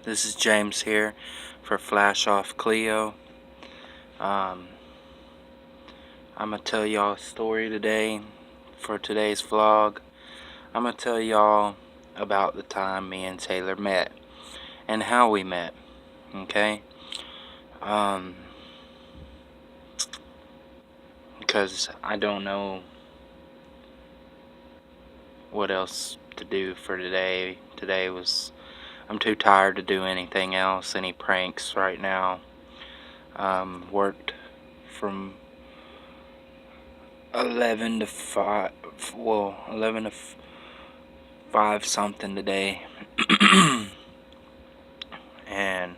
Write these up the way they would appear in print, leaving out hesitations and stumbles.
This is James here for Flash Off Cleo. I'm gonna tell y'all a story today for today's vlog. I'm gonna tell y'all about the time me and Taylor met and how we met. Okay? Because I don't know what else to do for today. I'm too tired to do anything else, any pranks right now. Worked from 11 to 5, 11 to 5 something today. And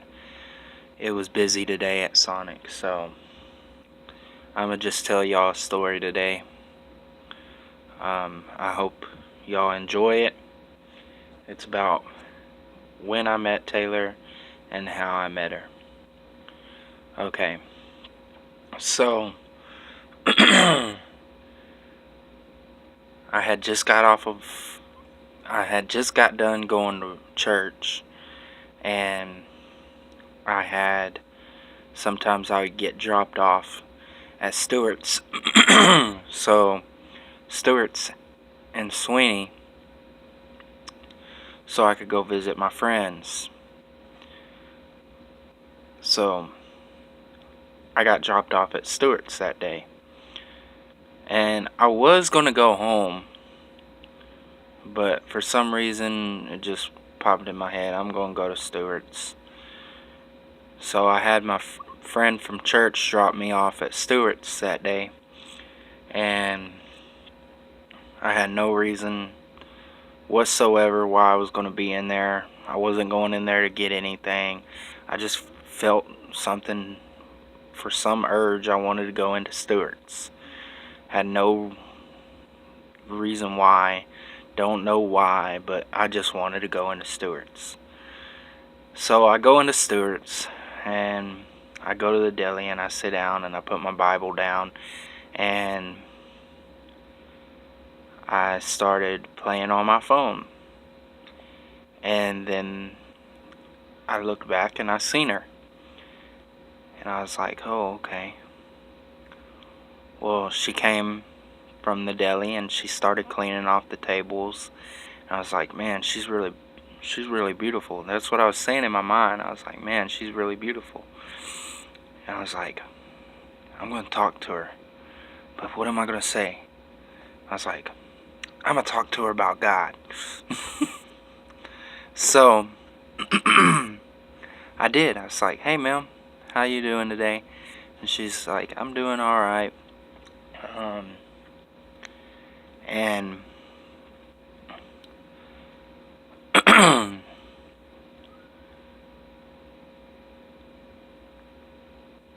it was busy today at Sonic, so I'm gonna just tell y'all a story today. I hope y'all enjoy it. It's about when I met Taylor and how I met her. Okay, so I had just got done going to church, and sometimes I would get dropped off at Stewart's. So Stewart's and Sweeney, so I could go visit my friends. So I got dropped off at Stewart's that day, and I was gonna go home, but for some reason it just popped in my head, I'm gonna go to Stewart's. So I had my friend from church drop me off at Stewart's that day, and I had no reason whatsoever why I was going to be in there. I wasn't going in there to get anything. I just felt something, for some urge, I wanted to go into Stewart's. Had no reason why, don't know why, but I just wanted to go into Stewart's. So I go into Stewart's, and I go to the deli, and I sit down, and I put my Bible down, and I started playing on my phone. And then I looked back and I seen her. And I was like, oh, okay. Well, she came from the deli and she started cleaning off the tables. And I was like, man, she's really beautiful. That's what I was saying in my mind. I was like, man, she's really beautiful. And I was like, I'm going to talk to her. But what am I going to say? I was like, I'm going to talk to her about God. So I did. I was like, hey, ma'am, how you doing today? And she's like, I'm doing alright. And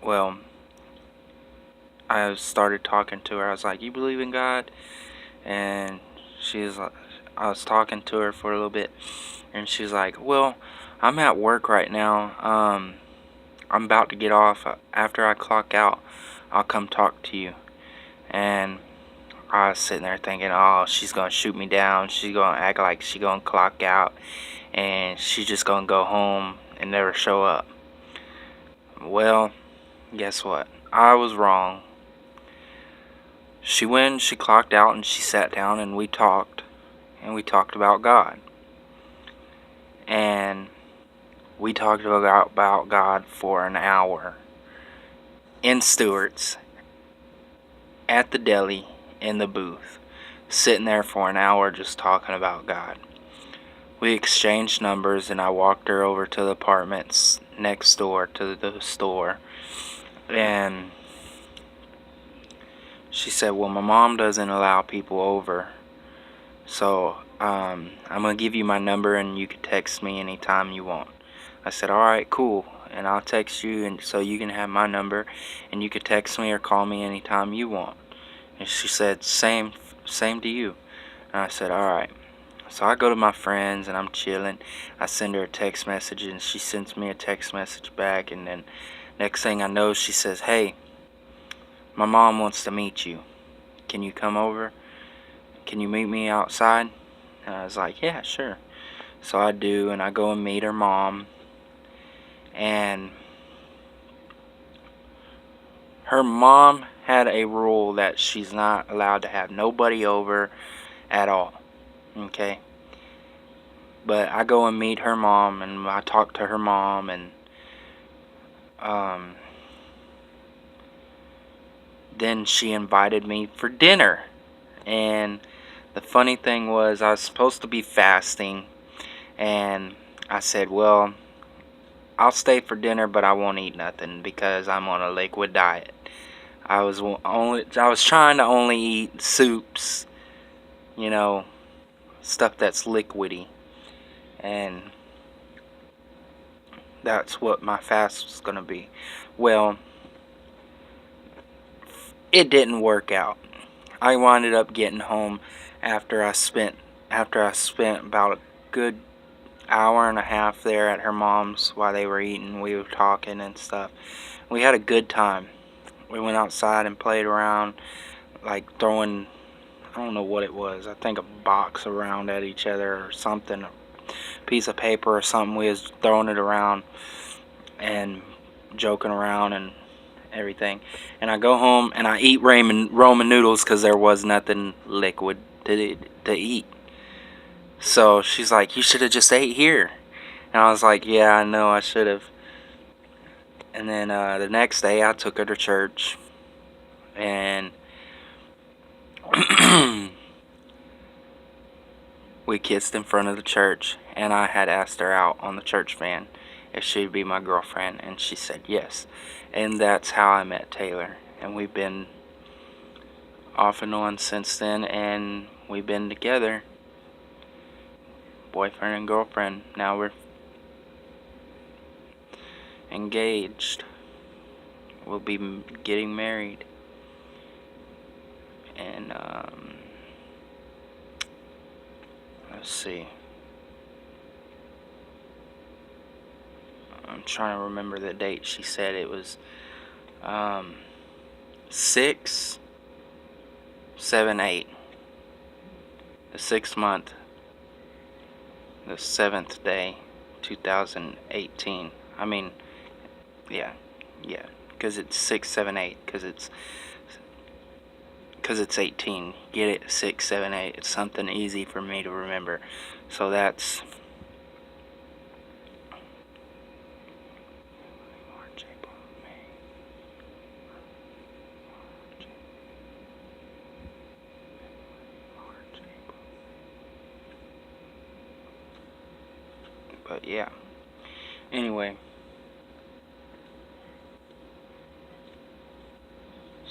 well, I started talking to her. I was like, you believe in God? And she's like, I was talking to her for a little bit, and she's like, well, I'm at work right now. I'm about to get off. After I clock out, I'll come talk to you. And I was sitting there thinking, oh, she's gonna shoot me down. She's gonna act like she's gonna clock out, and she's just gonna go home and never show up. Well, guess what? I was wrong. She clocked out, and she sat down, and we talked. And we talked about God. And we talked about God for an hour. In Stewart's. At the deli. In the booth. Sitting there for an hour just talking about God. We exchanged numbers, and I walked her over to the apartments next door to the store. And she said, well, my mom doesn't allow people over, so I'm gonna give you my number and you can text me anytime you want. I said, alright, cool, and I'll text you, and so you can have my number and you can text me or call me anytime you want. And she said, same to you. And I said, alright. So I go to my friends and I'm chilling. I send her a text message and she sends me a text message back, and then next thing I know, she says, hey, my mom wants to meet you. Can you come over? Can you meet me outside? And I was like, yeah, sure. So I do, and I go and meet her mom. And her mom had a rule that she's not allowed to have nobody over at all. Okay? But I go and meet her mom, and I talk to her mom, and then she invited me for dinner. And the funny thing was, I was supposed to be fasting, and I said, well, I'll stay for dinner, but I won't eat nothing because I'm on a liquid diet. I was trying to only eat soups, stuff that's liquidy, and that's what my fast was gonna be. Well, it didn't work out. I winded up getting home after I spent about a good hour and a half there at her mom's while they were eating. We were talking and stuff. We had a good time. We went outside and played around, like throwing, I don't know what it was, I think a box around at each other or something, a piece of paper or something. We was throwing it around and joking around and everything. And I go home and I eat Roman noodles because there was nothing liquid to eat. So she's like, you should have just ate here. And I was like, yeah, I know, I should have. And then the next day I took her to church, and we kissed in front of the church, and I had asked her out on the church van if she'd be my girlfriend, and she said yes. And that's how I met Taylor, and we've been off and on since then, and we've been together, boyfriend and girlfriend. Now we're engaged. We'll be getting married. And let's see, I'm trying to remember the date. She said it was 6/7/8, the 6th month, the 7th day, 2018. I mean, yeah, because it's 6/7/8, because it's 18. Get it? 6/7/8. It's something easy for me to remember. So that's March, April, May. March, April. But yeah. Anyway.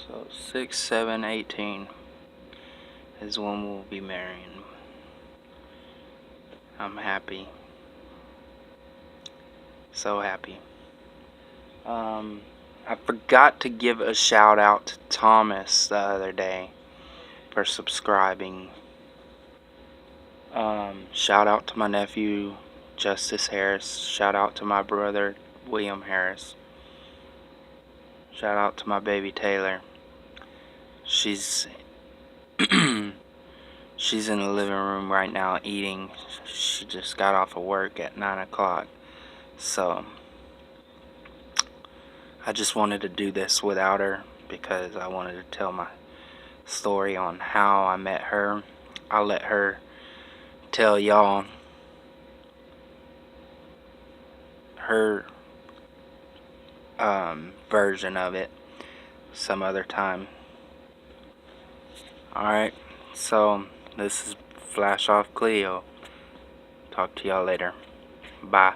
So 6/7/18 is when we'll be marrying. I'm happy. So happy. I forgot to give a shout out to Thomas the other day for subscribing. Shout out to my nephew Justice Harris. Shout out to my brother William Harris. Shout out to my baby Taylor. She's she's in the living room right now eating. She just got off of work at 9 o'clock. So I just wanted to do this without her because I wanted to tell my story on how I met her. I'll let her tell y'all her version of it some other time. Alright, so this is Flash Off Cleo. Talk to y'all later. Bye.